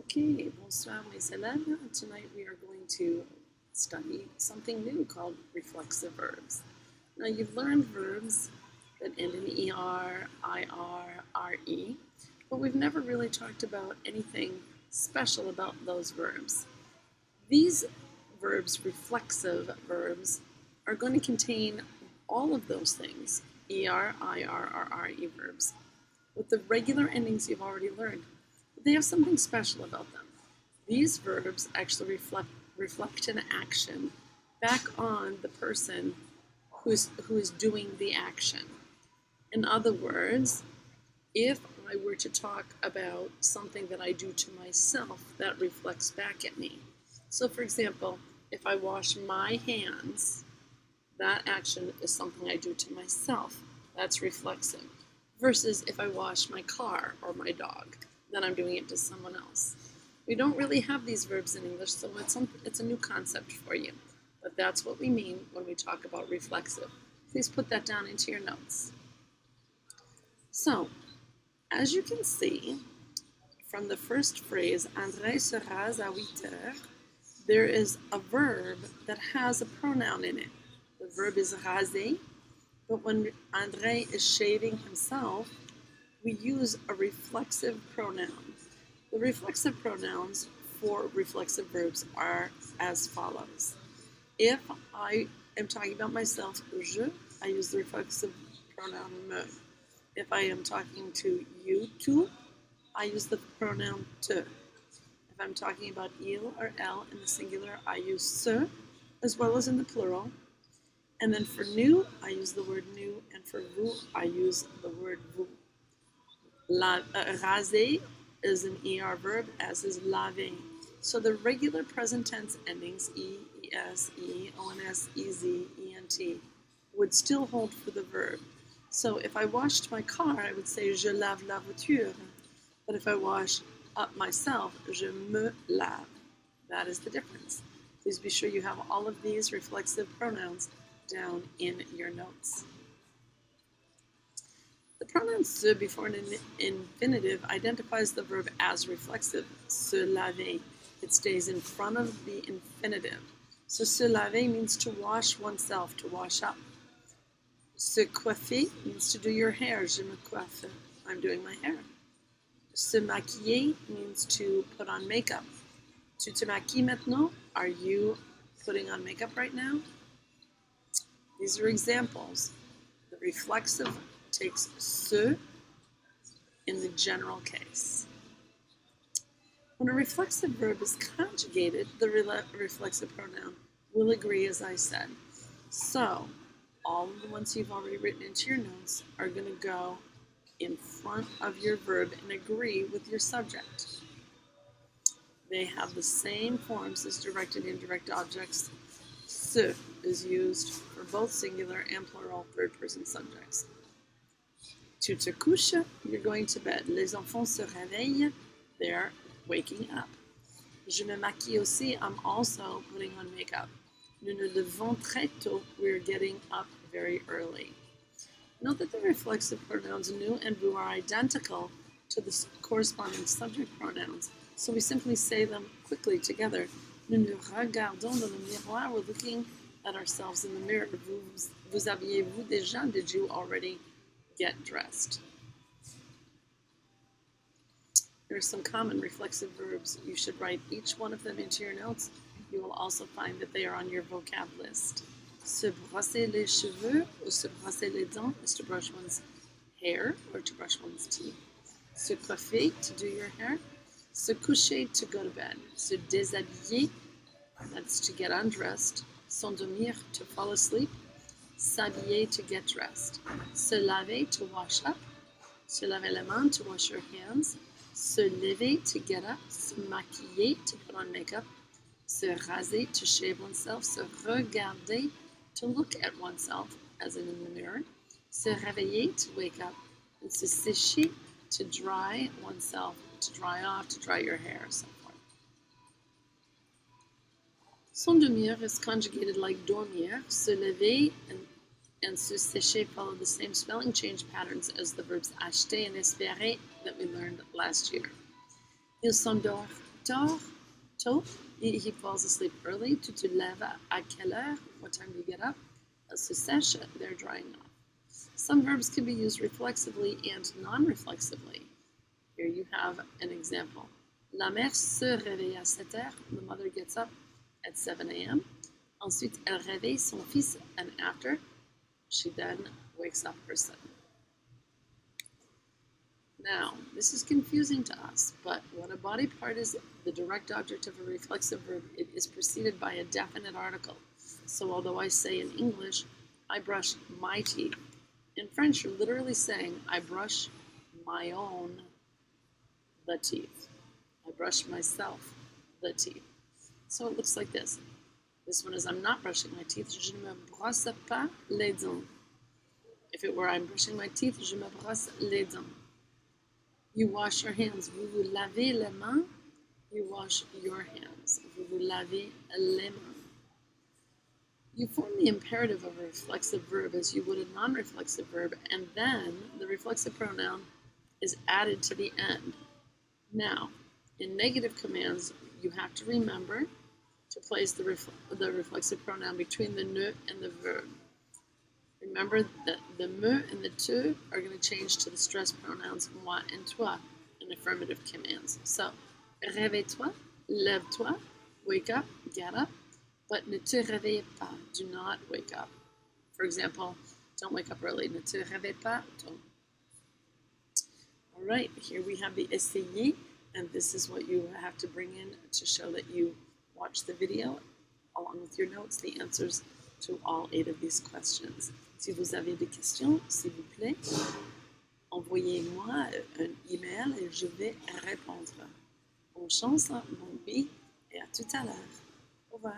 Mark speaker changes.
Speaker 1: Okay, bonsoir mes élèves. Tonight we are going to study something new called reflexive verbs. Now you've learned verbs that end in ER, IR, RE, but we've never really talked about anything special about those verbs. These verbs, reflexive verbs, are going to contain all of those things, ER, IR, or RE verbs, with the regular endings you've already learned. But they have something special about them. These verbs actually reflect an action back on the person who is doing the action. In other words, if I were to talk about something that I do to myself, that reflects back at me. So for example, if I wash my hands, that action is something I do to myself. That's reflexive. Versus if I wash my car or my dog, then I'm doing it to someone else. We don't really have these verbs in English, so it's a new concept for you. But that's what we mean when we talk about reflexive. Please put that down into your notes. So, as you can see from the first phrase, André se rase à 8 heures, there is a verb that has a pronoun in it. The verb is raser, but when André is shaving himself, we use a reflexive pronoun. The reflexive pronouns for reflexive verbs are as follows. If I am talking about myself, je, I use the reflexive pronoun me. If I am talking to you, tu, I use the pronoun te. If I'm talking about il or elle in the singular, I use se, as well as in the plural. And then for nous, I use the word nous, and for vous, I use the word vous. Raser is an ER verb, as is laver. So the regular present tense endings, e, es, ons, ez, ent, would still hold for the verb. So if I washed my car, I would say je lave la voiture. But if I wash up myself, je me lave. That is the difference. Please be sure you have all of these reflexive pronouns down in your notes. The pronoun se before an infinitive identifies the verb as reflexive, se laver. It stays in front of the infinitive. So se laver means to wash oneself, to wash up. Se coiffer means to do your hair, je me coiffe, I'm doing my hair. Se maquiller means to put on makeup. Tu te maquilles maintenant? Are you putting on makeup right now? These are examples. The reflexive takes se in the general case. When a reflexive verb is conjugated, the reflexive pronoun will agree, as I said. So, all of the ones you've already written into your notes are going to go in front of your verb and agree with your subject. They have the same forms as direct and indirect objects. Se is used for both singular and plural third-person subjects. Tu te couches, you're going to bed. Les enfants se réveillent, they're waking up. Je me maquille aussi, I'm also putting on makeup. Nous nous levons très tôt, we're getting up very early. Note that the reflexive pronouns nous and vous are identical to the corresponding subject pronouns, so we simply say them quickly together. Nous nous regardons dans le miroir, we're looking at ourselves in the mirror. Vous habillez-vous déjà? Did you already get dressed? There are some common reflexive verbs. You should write each one of them into your notes. You will also find that they are on your vocab list. Se brosser les cheveux or se brosser les dents is to brush one's hair or to brush one's teeth. Se coiffer, to do your hair. Se coucher, to go to bed. Se déshabiller, that's to get undressed. S'endormir, to fall asleep. S'habiller, to get dressed. Se laver, to wash up. Se laver les mains, to wash your hands. Se lever, to get up. Se maquiller, to put on makeup. Se raser, to shave oneself. Se regarder, to look at oneself, as in the mirror. Se réveiller, to wake up. And se sécher, to dry oneself, to dry off, to dry your hair, so forth. S'endormir is conjugated like dormir. Se lever and se sécher follow the same spelling change patterns as the verbs acheter and espérer that we learned last year. Il s'endort dors tôt? He falls asleep early. Tu te lèves à quelle heure? What time do you get up? Elle se sèche, they're drying off. Some verbs can be used reflexively and non-reflexively. Here you have an example. La mère se réveille à 7 heures. The mother gets up at 7 a.m. Ensuite, elle réveille son fils, and after, she then wakes up her son. Now, this is confusing to us, but when a body part is the direct object of a reflexive verb, it is preceded by a definite article. So although I say in English, I brush my teeth, in French you're literally saying, I brush my own the teeth. I brush myself the teeth. So it looks like this. This one is I'm not brushing my teeth. Je ne me brosse pas les dents. If it were I'm brushing my teeth, je me brosse les dents. You wash your hands. Vous vous lavez les mains. You wash your hands. Vous vous lavez les mains. You form the imperative of a reflexive verb as you would a non-reflexive verb, and then the reflexive pronoun is added to the end. Now, in negative commands, you have to remember to place the reflexive pronoun between the ne and the verb. Remember that the me and the tu are going to change to the stress pronouns moi and toi in affirmative commands. So, réveille-toi, lève-toi, wake up, get up, but ne te réveille pas, do not wake up. For example, don't wake up early, ne te réveille pas, don't. All right, here we have the essayer, and this is what you have to bring in to show that you watched the video, along with your notes, the answers to all 8 of these questions. Si vous avez des questions, s'il vous plaît, envoyez-moi un email et je vais répondre. Bonne chance, bon nuit et à tout à l'heure. Au revoir.